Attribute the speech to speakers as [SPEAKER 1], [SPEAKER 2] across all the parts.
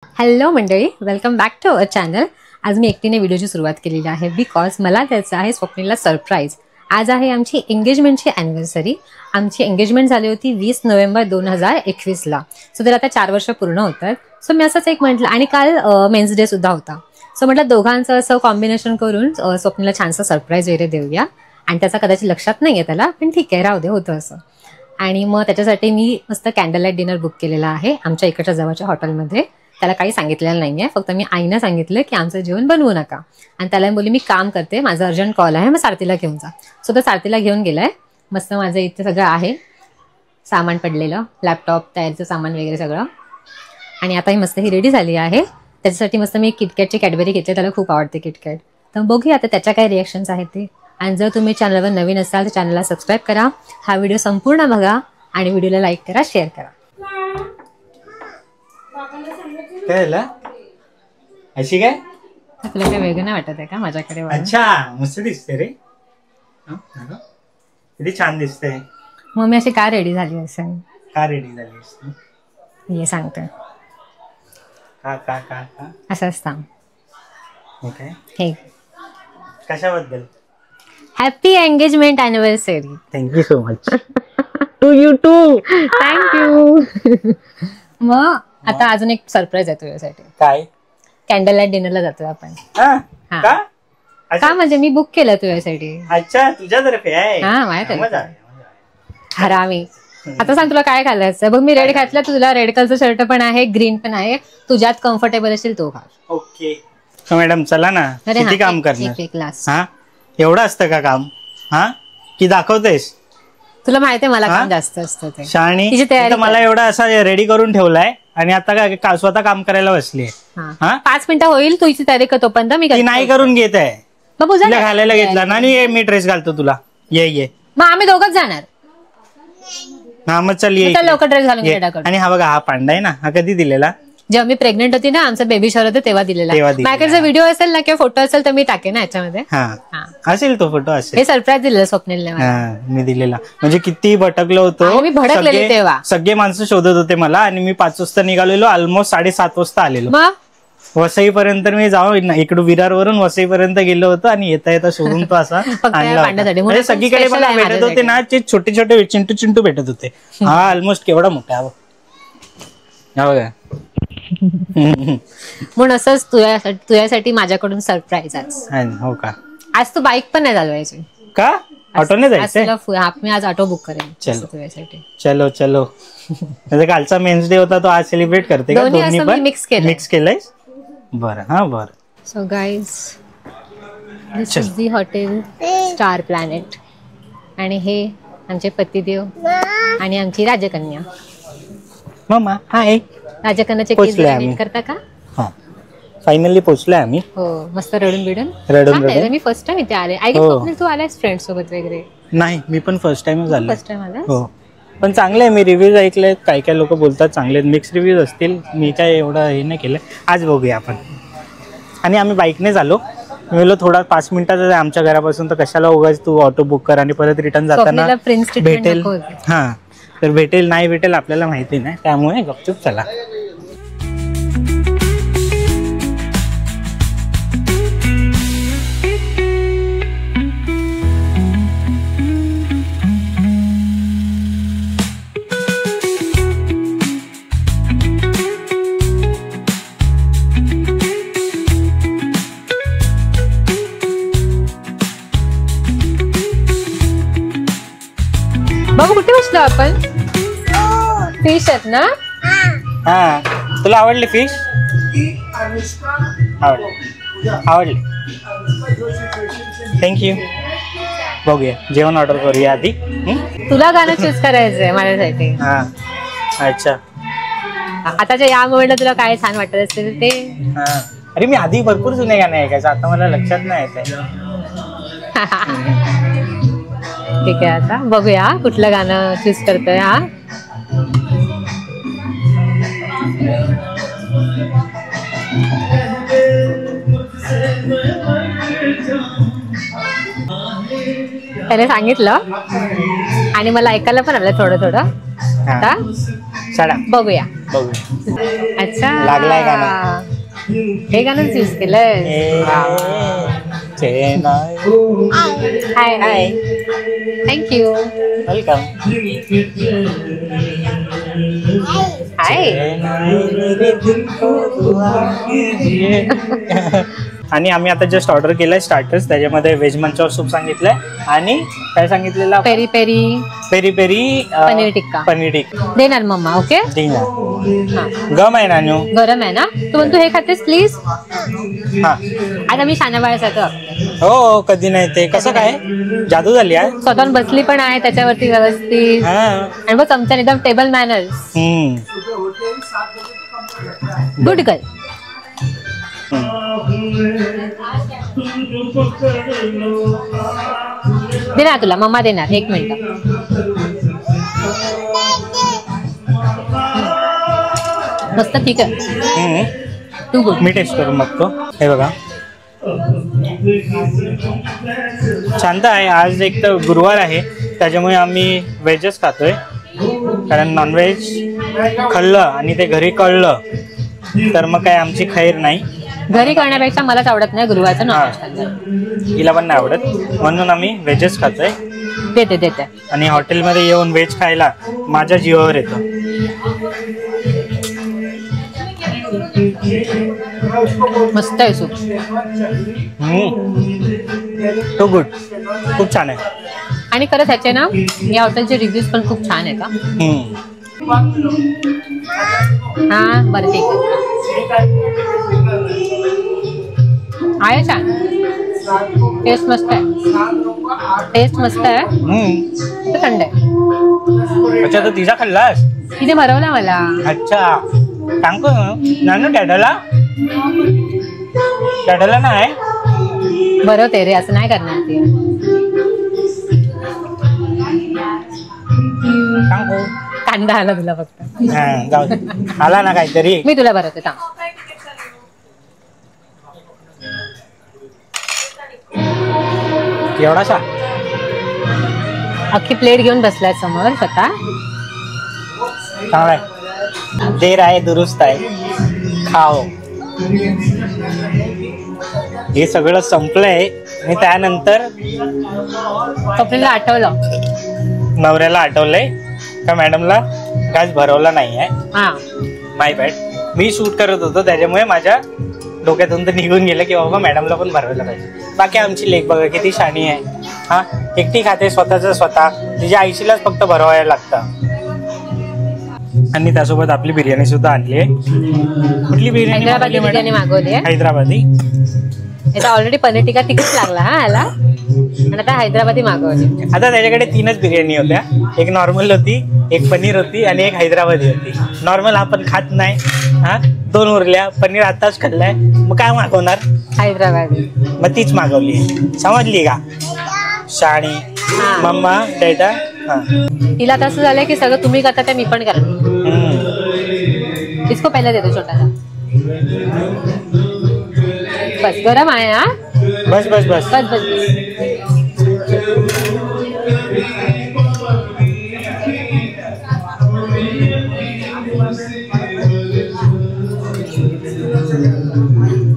[SPEAKER 1] Hello मंडळी, welcome back to our channel. आज मी एकटीने व्हिडिओची सुरुवात केलेली आहे बिकॉज मला त्याचं आहे स्वप्नीलला सरप्राईज. आज आहे आमची एंगेजमेंटची ॲनिव्हर्सरी. आमची एंगेजमेंट झाली होती 20 नोव्हेंबर 2021ला. सो तर आता 4 वर्ष पूर्ण होतात. सो मी असंच एक म्हटलं, आणि काल मेन्स डे सुद्धा होता. सो म्हटलं दोघांचं असं कॉम्बिनेशन करून स्वप्नीलला छानसा सरप्राईज वगैरे देऊया. आणि त्याचा कदाचित लक्षात नाही आहे त्याला, पण ठीक आहे, राहू दे, होतं असं. आणि मग त्याच्यासाठी मी मस्त कॅन्डल लाईट डिनर बुक केलेला आहे आमच्या इकडच्या जवळच्या हॉटेलमध्ये. त्याला काही सांगितलेलं नाही आहे, फक्त मी आईनं सांगितलं की आमचं जेवण बनवू नका. आणि त्याला बोलली मी काम करते, माझं अर्जंट कॉल आहे, मग सारथीला घेऊन जा. सो तो सारथीला घेऊन गेलाय. मस्त माझं इथे सगळं आहे सामान पडलेलं, लॅपटॉप, तयारीचं सामान वगैरे सगळं. आणि आता ही मस्त ही रेडी झाली आहे. त्याच्यासाठी मस्त मी किटकॅटची कॅडबरी घेतली, त्याला खूप आवडते किटकॅट. तर बघूया आता त्याच्या काय रिॲक्शन्स आहेत ते. आणि जर तुम्ही चॅनलवर नवीन असाल तर चॅनलला सबस्क्राईब करा, हा व्हिडिओ संपूर्ण बघा आणि व्हिडिओला लाईक करा, शेअर करा.
[SPEAKER 2] काय झालं? अशी काय
[SPEAKER 1] तुला काय वेगळं नाही वाटत आहे का माझ्याकडे?
[SPEAKER 2] अच्छा, मस्त दिसते रे, किती छान दिसते.
[SPEAKER 1] मग मी अशी का रेडी झाली असेल?
[SPEAKER 2] का रेडी झाली
[SPEAKER 1] हे सांगते.
[SPEAKER 2] का का का का
[SPEAKER 1] असंच सांग. हे
[SPEAKER 2] कशाबद्दल?
[SPEAKER 1] Happy engagement anniversary.
[SPEAKER 2] Thank you so much. To you too.
[SPEAKER 1] Thank you. मग आता अजून एक सरप्राईज आहे तुझ्यासाठी.
[SPEAKER 2] काय?
[SPEAKER 1] कॅन्डल लाईट डिनरला जातोय आपण.
[SPEAKER 2] का
[SPEAKER 1] म्हणजे मी बुक केलं तुझ्यासाठी.
[SPEAKER 2] अच्छा, तुझ्यातर्फे आहे?
[SPEAKER 1] हा, माझ्या हरामी. आता सांग तुला काय घालायचं. बघ मी रेड घातलं, तुला रेड कलरचं शर्ट पण आहे, ग्रीन पण आहे, तुझ्यात कम्फर्टेबल असेल तो घाल.
[SPEAKER 2] ओके मॅडम, चला ना. किती काम करणार?
[SPEAKER 1] एक क्लास.
[SPEAKER 2] हा, एवढं असतं का काम? हा, की दाखवतेस?
[SPEAKER 1] तुला माहिती आहे मला काम जास्त असतं ते.
[SPEAKER 2] शाणी, मला एवढा असा रेडी करून ठेवलाय आणि आता काय स्वतः काम करायला बसली.
[SPEAKER 1] 5 मिनिटं होईल तुझी तयारी करतो, पण मी
[SPEAKER 2] नाही करून घेत आहे. तुला घालायला घेतला ना, आणि मी ड्रेस घालतो तुला. ये
[SPEAKER 1] मग आम्ही दोघंच जाणार.
[SPEAKER 2] हा मग चल ये.
[SPEAKER 1] लवकर ड्रेस घालून.
[SPEAKER 2] आणि हा बघा, हा पांडा आहे ना, हा कधी दिलेला?
[SPEAKER 1] जेव्हा मी प्रेग्नेंट होती ना, आमचा बेबी शॉवर होतं तेव्हा दिलेला. माझ्याकडे जर व्हिडिओ असेल ना किंवा फोटो असेल तर मी टाकेन ना याच्यामध्ये.
[SPEAKER 2] असेल तो फोटो असेल.
[SPEAKER 1] हे सरप्राईज दिलेलं स्वप्नीलने
[SPEAKER 2] मी दिलेला. म्हणजे किती भटकलो होतो
[SPEAKER 1] मी, भडकलेले तेव्हा.
[SPEAKER 2] सगळे माणसं शोधत होते मला, आणि मी 5 वाजता निघालेलो, ऑलमोस्ट 7:30 वाजता आलेलो. वसईपर्यंत मी जाऊन इकडून विरारवरून वसईपर्यंत गेलो होतो, आणि येता येता शोधून तो असा आणला. म्हणजे सगळीकडे मला भेटत होते ना, ते छोटे छोटे चिंटू भेटत होते. हा ऑलमोस्ट केवढा मोठा बघा.
[SPEAKER 1] म्हणून असंच तुझ्यासाठी माझ्याकडून सरप्राईज आज.
[SPEAKER 2] हो का?
[SPEAKER 1] आज तू बाईक पण नाही चालवायची
[SPEAKER 2] का? ऑटोने जायचं?
[SPEAKER 1] मी आज ऑटो बुक करेन तुझ्यासाठी.
[SPEAKER 2] चलो चलो. कालचा मेन्स डे होता, तो आज सेलिब्रेट करते का? दोन्ही पण मिक्स केलंय. बरं, हा बरं.
[SPEAKER 1] So guys, this is the hotel star planet. आणि हे आमचे पतिदेव आणि आमची राजकन्या.
[SPEAKER 2] मम्मा हाय.
[SPEAKER 1] राजकन्याचे केस नीट करता का? हा,
[SPEAKER 2] फायनली पोहोचलोय आम्ही.
[SPEAKER 1] हो, मस्त रडून बिडून. मी फर्स्ट टाइम इथे आले. आई स्वप्नील, तू आलायस फ्रेंड सोबत वगैरे?
[SPEAKER 2] नाही, मी पण फर्स्ट टाइमच आलो.
[SPEAKER 1] फर्स्ट टाइम आला?
[SPEAKER 2] हो, पण चांगले आहे. मी रिव्ह्यूज ऐकले, काय काय लोक बोलतात चांगले, मिक्स रिव्ह्यूज असतील. मी काय एवढं हे नाही केलं. आज बघूया आपण. आणि आम्ही बाईकनेच आलो. मी बोललो थोडा 5 मिनिटाचा आहे आमच्या घरापासून, तर कशाला उगाच तू ऑटो बुक कर, आणि परत रिटर्न जाताना भेटेल. हा, तर भेटेल नाही भेटेल आपल्याला माहिती नाही, त्यामुळे गपचूप चला.
[SPEAKER 1] बघू कुठे बसलो आपण. फिश आहेत ना?
[SPEAKER 2] हा, तुला आवडली फिश? आवडली. थँक्यू. बघूया, जेवण ऑर्डर करूया आधी.
[SPEAKER 1] तुला गाणं चूज करायचंय माझ्यासाठी.
[SPEAKER 2] हा, अच्छा.
[SPEAKER 1] आताच्या या मोमेंटला तुला काय छान वाटत असेल ते?
[SPEAKER 2] अरे मी आधी भरपूर जुने गाणे ऐकायचं, आता मला लक्षात नाही येत.
[SPEAKER 1] ठीक आहे, आता बघूया कुठलं गाणं चूज करतोय. हा, त्याने सांगितलं आणि मला ऐकायला पण आलं थोडं थोडं. आता बघूया.
[SPEAKER 2] बघूया.
[SPEAKER 1] अच्छा
[SPEAKER 2] लागलाय गाणं.
[SPEAKER 1] हे गाणंच यूज केलंय. Hi hi thank you
[SPEAKER 2] welcome.
[SPEAKER 1] Hi.
[SPEAKER 2] आणि आम्ही आता जस्ट ऑर्डर केलंय स्टार्टर्स. त्याच्यामध्ये व्हेज मंचाव सूप सांगितलंय आणि काय सांगितलेलं,
[SPEAKER 1] peri peri
[SPEAKER 2] peri peri
[SPEAKER 1] paneer tikka.
[SPEAKER 2] Paneer tikka
[SPEAKER 1] देणार मम्मा. ओके
[SPEAKER 2] गम आहे नानू.
[SPEAKER 1] गरम आहे ना. तू म्हणतो हे खातेस प्लीज.
[SPEAKER 2] हा
[SPEAKER 1] आता मी शानाबाळ्यासारखं.
[SPEAKER 2] हो कधी नाही. ते कसं काय जादू झाली आहे.
[SPEAKER 1] स्वतःहून बसली पण आहे त्याच्यावरती व्यवस्थित.
[SPEAKER 2] हा
[SPEAKER 1] आणि बघ चमचा एकदम टेबल मॅनर्स. Good girl. देणार तुला मम्मा देणार. 1 मिनिट. मस्त ठीक आहे. तू गुड.
[SPEAKER 2] मी टेस्ट करून बघतो. हे बघा शांत आहे. आज एक तर गुरुवार आहे त्याच्यामुळे आम्ही व्हेजच खातोय. कारण नॉनव्हेज खाल्लं आणि ते घरी कळलं तर मग काय आमची खैर नाही.
[SPEAKER 1] घरी करण्यापेक्षा मलाच आवडत नाही गुरुवारचं नॉनव्हेज.
[SPEAKER 2] हिला पण नाही आवडत म्हणून आम्ही व्हेजच खातोय.
[SPEAKER 1] देते.
[SPEAKER 2] आणि हॉटेलमध्ये येऊन व्हेज खायला माझ्या जीवावर येतं.
[SPEAKER 1] मस्त आहे सूप.
[SPEAKER 2] तो गुड. खूप छान आहे.
[SPEAKER 1] आणि खरंच ह्याचे ना या हॉटेलचे रिव्ह्यूज पण खूप छान आहे का. हा बरं ठीक आहे छान. टेस्ट मस्त आहे. थंड आहे.
[SPEAKER 2] अच्छा तर तिचा खाल्लास.
[SPEAKER 1] तिने भरवला मला.
[SPEAKER 2] अच्छा सांगतो नानू डॅडाला नाही
[SPEAKER 1] भरवते रे. असं नाही करणार ती.
[SPEAKER 2] सांगू
[SPEAKER 1] कांदा आला तुला फक्त.
[SPEAKER 2] जाऊ दे. आला ना काहीतरी.
[SPEAKER 1] मी तुला भरवते थांब.
[SPEAKER 2] एवढासा
[SPEAKER 1] अख्खी प्लेट घेऊन बसलाय समोर स्वतः.
[SPEAKER 2] चांगलाय. देर आहे दुरुस्त आहे. खाओ. हे सगळं संपलंय आणि त्यानंतर
[SPEAKER 1] स्वप्नीला आठवलं.
[SPEAKER 2] नवऱ्याला आठवलंय का मॅडमला काच भरवला नाही आहे.
[SPEAKER 1] हा
[SPEAKER 2] माय बॅड. मी शूट करत होतो त्याच्यामुळे माझ्या डोक्यातून तर निघून गेलं की बाबा मॅडमला पण भरवायला पाहिजे. बाकी आमची लेक बघा किती शाणी आहे. हा एकटी खाते स्वतःच स्वतः. तिच्या आईशीलाच फक्त भरवायला लागतं. आणि त्यासोबत आपली बिर्याणी सुद्धा आणली आहे. कुठली बिर्याणी?
[SPEAKER 1] हैदराबादी बिर्याणी मागवली आहे.
[SPEAKER 2] हैदराबादी.
[SPEAKER 1] याचा ऑलरेडी पनीर टिक्का तिकीट लागला हा याला. आणि आता हैदराबादी मागवली.
[SPEAKER 2] आता त्याच्याकडे 3च बिर्याणी होत्या. एक नॉर्मल होती, एक पनीर होती आणि एक हैदराबादी होती. नॉर्मल आपण खात नाही. हा 2 उरल्या. पनीर आताच खाल्लाय मग काय मागवणार.
[SPEAKER 1] हैदराबादी.
[SPEAKER 2] मग तीच मागवली. समजली का शाणी मम्मा डॅडा.
[SPEAKER 1] तिला तसं झालंय की सगळं तुम्ही करता ते मी पण करणार. इसको पहिले देतो छोटासा. बस गरम आहे हा.
[SPEAKER 2] बस बस बस
[SPEAKER 1] बस बस.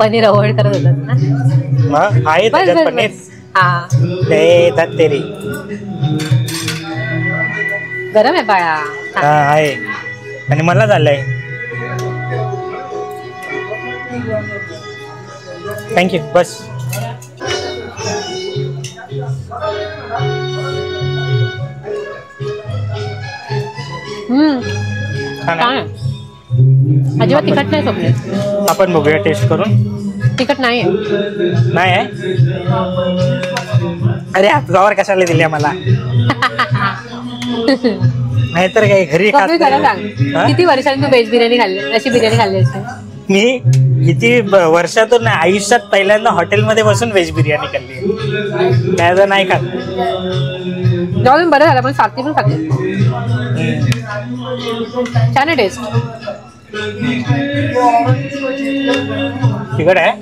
[SPEAKER 1] पनीर अवॉइड करत होतात ना.
[SPEAKER 2] मग आहे
[SPEAKER 1] बस
[SPEAKER 2] त्याच्यात
[SPEAKER 1] बस
[SPEAKER 2] पनीर.
[SPEAKER 1] बस. हा
[SPEAKER 2] ते धत तेरी.
[SPEAKER 1] गरम आहे बाळा.
[SPEAKER 2] हा आहे. आणि मला झालंय. थँक्यू. बस छान आहे.
[SPEAKER 1] अजिबात तिखट नाही स्वप्न.
[SPEAKER 2] आपण बघूया टेस्ट करून.
[SPEAKER 1] तिखट नाही
[SPEAKER 2] नाही आहे. अरे हातगावर कशाला दिल्या मला. नाहीतर काही घरी खात
[SPEAKER 1] सांग किती वर्षांनी तू व्हेज बिर्याणी खाल्ली. अशी बिर्याणी खाल्ली असते.
[SPEAKER 2] मी किती वर्षातून आयुष्यात पहिल्यांदा हॉटेलमध्ये बसून व्हेज बिर्याणी खाल्ली. त्याचं नाही खात.
[SPEAKER 1] जाऊन बरं झालं पण सारखी पण खाल्ली. छान आहे टेस्ट.
[SPEAKER 2] तिखट आहे.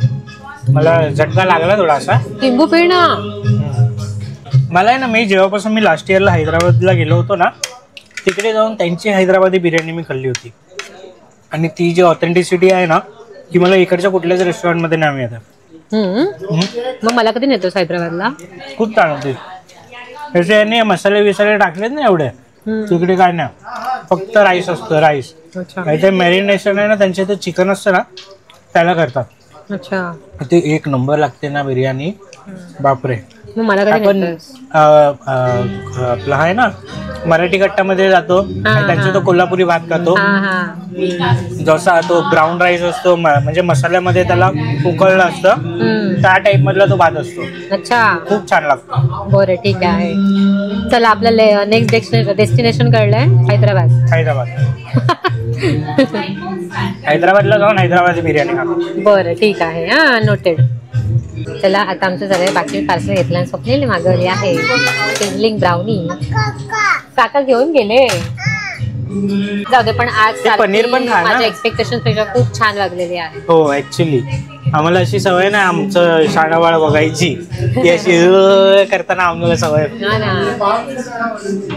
[SPEAKER 2] मला झटका लागला थोडासा.
[SPEAKER 1] लिंबू पिळ ना.
[SPEAKER 2] मला आहे ना मी जेव्हापासून मी लास्ट इयरला हैदराबादला गेलो होतो ना तिकडे जाऊन त्यांची हैदराबादी बिर्याणी मी खाल्ली होती. आणि ती जी ऑथेंटिसिटी आहे ना ती मला इकडच्या कुठल्याच रेस्टॉरंटमध्ये नाही मिळत.
[SPEAKER 1] मग मला कधी नेतोस हैदराबादला?
[SPEAKER 2] खूप छान होते त्याचे याने मसाले विसाले टाकलेत ना एवढे, तिकडे काय नाही, फक्त राईस असतं. राईस काहीतरी मॅरिनेशन आहे ना त्यांच्या इथे चिकन असतं ना त्याला करतात.
[SPEAKER 1] अच्छा,
[SPEAKER 2] ते एक नंबर लागते ना बिर्याणी, बापरे.
[SPEAKER 1] मग मला कधी
[SPEAKER 2] आपण
[SPEAKER 1] नेतोस?
[SPEAKER 2] आपला आहे ना मराठी कट्टामध्ये जातो आणि त्यांचा तो कोल्हापुरी भात खातो. जसा तो ब्राऊन राईस असतो म्हणजे मसाल्यामध्ये त्याला उकळलं असतं त्या टाइप मधला तो भात असतो.
[SPEAKER 1] अच्छा,
[SPEAKER 2] खूप छान लागतो.
[SPEAKER 1] बरं ठीक आहे. चला आपल्याला नेक्स्ट डेस्टिनेशन कळलंय हैदराबाद.
[SPEAKER 2] हैदराबादला जाऊन हैदराबादी बिर्याणी खा.
[SPEAKER 1] बरं ठीक आहे, हा नोटेड. चला आता आमचं झालंय, बाकी पार्सल घेतलं आणि स्वप्नीलने मागवली आहे सिझलिंग ब्राउनी. काका घेऊन गेले, जाऊ दे. पण आज
[SPEAKER 2] पनीर पण खा ना.
[SPEAKER 1] माझ्या एक्सपेक्टेशन पेक्षा खूप छान लागलेली आहे.
[SPEAKER 2] हो ऍक्च्युली आम्हाला अशी सवय नाही आमचं शाळाबाळ बघायची, ती अशी करताना आम्हाला सवय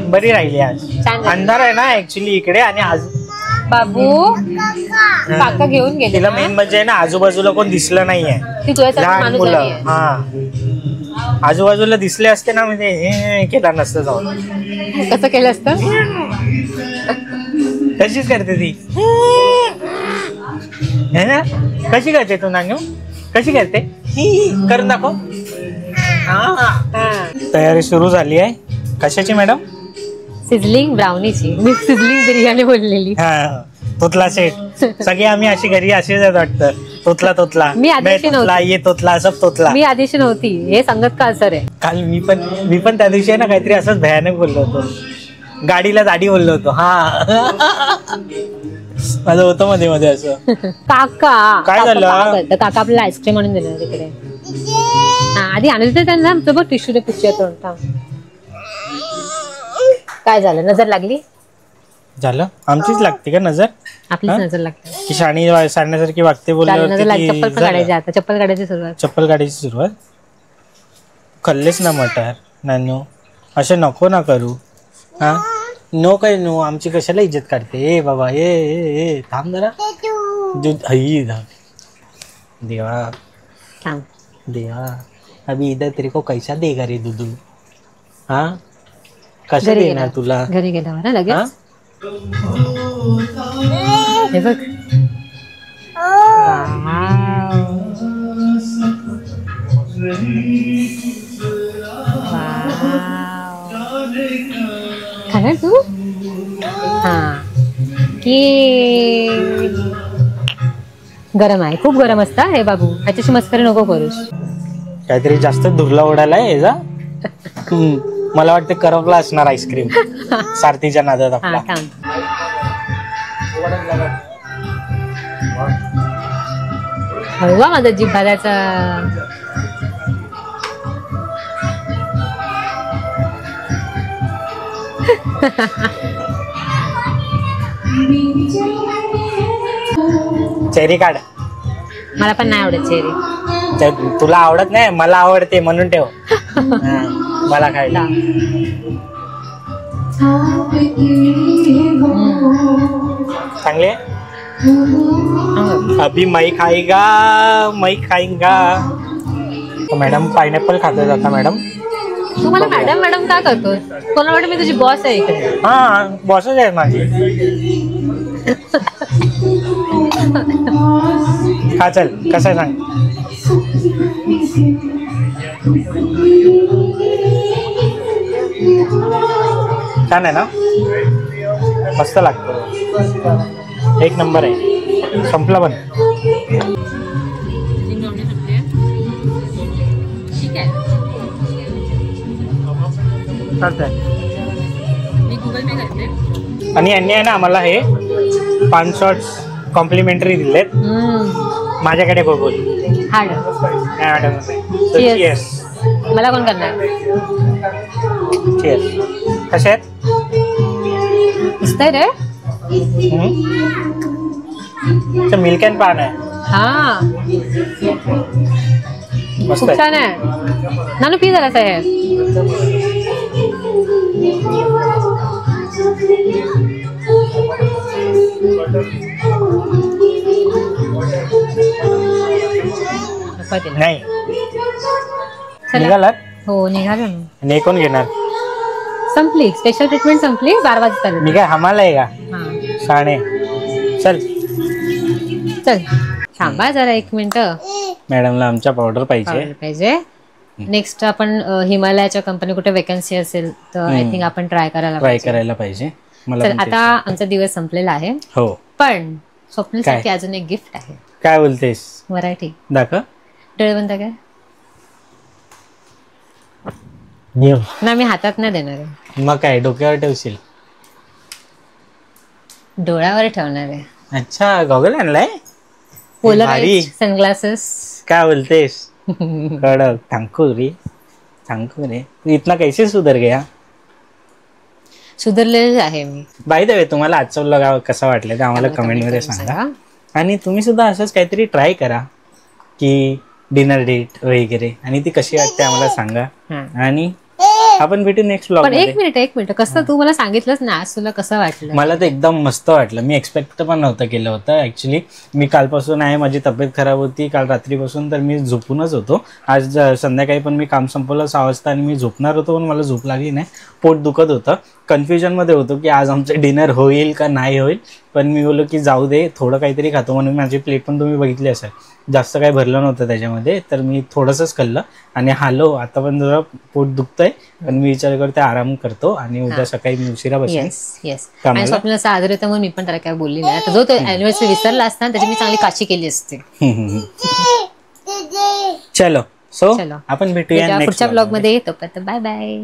[SPEAKER 2] बरी राहिली. आज अंधार आहे ना ऍक्च्युली इकडे, आणि आज
[SPEAKER 1] बाबू काका घेऊन गेले.
[SPEAKER 2] तिला मेन म्हणजे ना आजूबाजूला कोण दिसलं नाहीये, लहान मुलं. हा आजूबाजूला दिसले असते ना म्हणजे हे केलं नसतं जाऊन.
[SPEAKER 1] कसं केलं असतं?
[SPEAKER 2] तशीच करते ती है ना. कशी करते तू नानू, कशी करते करून दाखव. तयारी सुरू झाली आहे. कशाची मॅडम?
[SPEAKER 1] सिझलिंग ब्राउनीची. मी सिझलिंग बिर्याणी बोललेली.
[SPEAKER 2] हा तोतला सेट. सगळे आम्ही अशी घरी अशीच आहेत वाटतं. तोतला
[SPEAKER 1] मी आदिशी नव्हती.
[SPEAKER 2] ये तोतला सब तोतला.
[SPEAKER 1] मी आदिशी नव्हती, हे सांगत का असर आहे.
[SPEAKER 2] काल मी पण त्या दिवशी ना काहीतरी असंच भयानक बोललो होतो. गाडीला दाढी बोललो होतो. हा माझं होतं मध्ये मध्ये असं.
[SPEAKER 1] काका
[SPEAKER 2] काय झालं?
[SPEAKER 1] काका आपल्याला आईस्क्रीम आणून दिलं तिकडे. आधी आणलं तर त्यांना आमचं बघ टिश्यू पिशव्यात. काय झालं, नजर लागली?
[SPEAKER 2] झालं आमचीच लागते का नजर?
[SPEAKER 1] आपलीच नजर लागते
[SPEAKER 2] की शाणी सांडण्यासारखी वागते बोलल्यावर.
[SPEAKER 1] चप्पल पण काढायची आता, चप्पल काढायची सुरुवात.
[SPEAKER 2] चप्पल काढायची सुरुवात. खाल्लेच ना मटार नानू, असे नको ना करू. हा नो काय नो, आमची कशाला इज्जत काढते. ए बाबा ए थांब जरा. देवा देवा अभी इधर तेरे को कैसा देगा रे दुदू. हा कसं देणार तुला?
[SPEAKER 1] घरी गेल्यावर लगेच हे बघ. खाणार तू? हा की गरम आहे, खूप गरम असता हे बाबू. ह्याच्याशी मस्करी नको करूस.
[SPEAKER 2] काहीतरी जास्त धुरला उडालाय याचा. मला वाटतं करपला असणार आईस्क्रीम सारथीच्या नादात आपला.
[SPEAKER 1] हळवा माझा जीभ भाजायचा.
[SPEAKER 2] चेरी काढ.
[SPEAKER 1] मला पण नाही आवडत चेरी.
[SPEAKER 2] तुला आवडत नाही, मला आवडते म्हणून ठेव. मला खायला चांगले. अभी मैं खाएगा. मॅडम पायनॅपल खाते जाता मॅडम.
[SPEAKER 1] तू मला मॅडम मॅडम का करतो? कोणा वाटत मी तुझी बॉस आहे इकडे?
[SPEAKER 2] हा बॉसच आहे माझी. हा चल कसं आहे सांग. छान आहे ना, मस्त लागतं, एक नंबर आहे. संपला पण. आणि यांनी आहे ना आम्हाला हे 5 शॉट्स कॉम्प्लिमेंटरी दिलेत माझ्याकडे बघून.
[SPEAKER 1] मला कोण करणार?
[SPEAKER 2] कसे आहेत?
[SPEAKER 1] दिसतंय रे.
[SPEAKER 2] मिल्क अँड पान आहे.
[SPEAKER 1] हा
[SPEAKER 2] मस्त
[SPEAKER 1] खूप छान आहे. नानू पी जरा साहेब. नको तिला.
[SPEAKER 2] नाही
[SPEAKER 1] चला.
[SPEAKER 2] निघालात
[SPEAKER 1] हो निघालो ना.
[SPEAKER 2] आणि हे कोण घेणार?
[SPEAKER 1] संपली स्पेशल ट्रीटमेंट संपली 12 वाजता.
[SPEAKER 2] मी काय हमाला आहे का
[SPEAKER 1] हा
[SPEAKER 2] साणे? चल
[SPEAKER 1] चल थांबा जरा 1 मिनिट.
[SPEAKER 2] मॅडमला आमच्या पावडर पाहिजे.
[SPEAKER 1] पाहिजे. नेक्स्ट आपण हिमालयाच्या कंपनी कुठे वेकन्सी असेल तर आय थिंक आपण ट्राय करायला
[SPEAKER 2] पाहिजे. मला
[SPEAKER 1] चल
[SPEAKER 2] पण
[SPEAKER 1] आता आमचा दिवस संपलेला आहे.
[SPEAKER 2] हो
[SPEAKER 1] पण स्वप्नीसाठी अजून एक गिफ्ट आहे.
[SPEAKER 2] काय बोलतेस?
[SPEAKER 1] मराठी
[SPEAKER 2] दाखव.
[SPEAKER 1] डोळे बंद काय ना मी हातात नाही देणार आहे.
[SPEAKER 2] मग काय डोक्यावर ठेवशील?
[SPEAKER 1] डोळ्यावर ठेवणार आहे.
[SPEAKER 2] अच्छा गॉगल आणलाय.
[SPEAKER 1] Polaroid sunglasses.
[SPEAKER 2] क्या बोलतेस? कडक. थँकू रे तू इतना कैसे सुधर गया?
[SPEAKER 1] सुधारलेले आहे मी.
[SPEAKER 2] बाय द वे तुम्हाला आजचा व्लॉग कसा वाटला ते आम्हाला कमेंट मध्ये सांगा. आणि तुम्ही सुद्धा असंच काहीतरी ट्राय करा की डिनर डेट वगैरे आणि ती कशी वाटते आम्हाला सांगा. आणि आपण भेटू नेक्स्ट व्लॉग
[SPEAKER 1] पण
[SPEAKER 2] मध्ये.
[SPEAKER 1] एक मिनिट कसं तू मला सांगितलंच ना आज तुला कसं वाटलं?
[SPEAKER 2] मला तर एकदम मस्त वाटलं. मी एक्सपेक्ट पण नव्हतं केलं होतं ऍक्च्युली. मी कालपासून आहे माझी तब्येत खराब होती काल रात्रीपासून तर मी झोपूनच होतो. आज संध्याकाळी पण मी काम संपवलं 6 वाजता आणि मी झोपणार होतो पण मला झोप लागली नाही. पोट दुखत होतं. कन्फ्युजन मध्ये होतो की आज आमचं डिनर होईल का नाही होईल. पण मी बोललो की जाऊ दे थोडं काहीतरी खातो म्हणून माझी प्लेट पण तुम्ही बघितली असेल जास्त काही भरलं नव्हतं त्याच्यामध्ये तर मी थोडंसंच खाल्लं आणि हालो. आता पण जरा पोट दुखतंय पण मी विचार करते आराम करतो आणि उद्या सकाळी मी उशिरा बसेन.
[SPEAKER 1] येस आणि स्वप्न असं आदर येतं म्हणून मी पण त्याला काय बोलली नाही. आता जो तो अॅनिव्हर्सरी विसरला असता त्याची मी चांगली काशी केली असते.
[SPEAKER 2] चलो सो आपण भेटूया
[SPEAKER 1] पुढच्या ब्लॉग मध्ये. तोपर्यंत बाय बाय.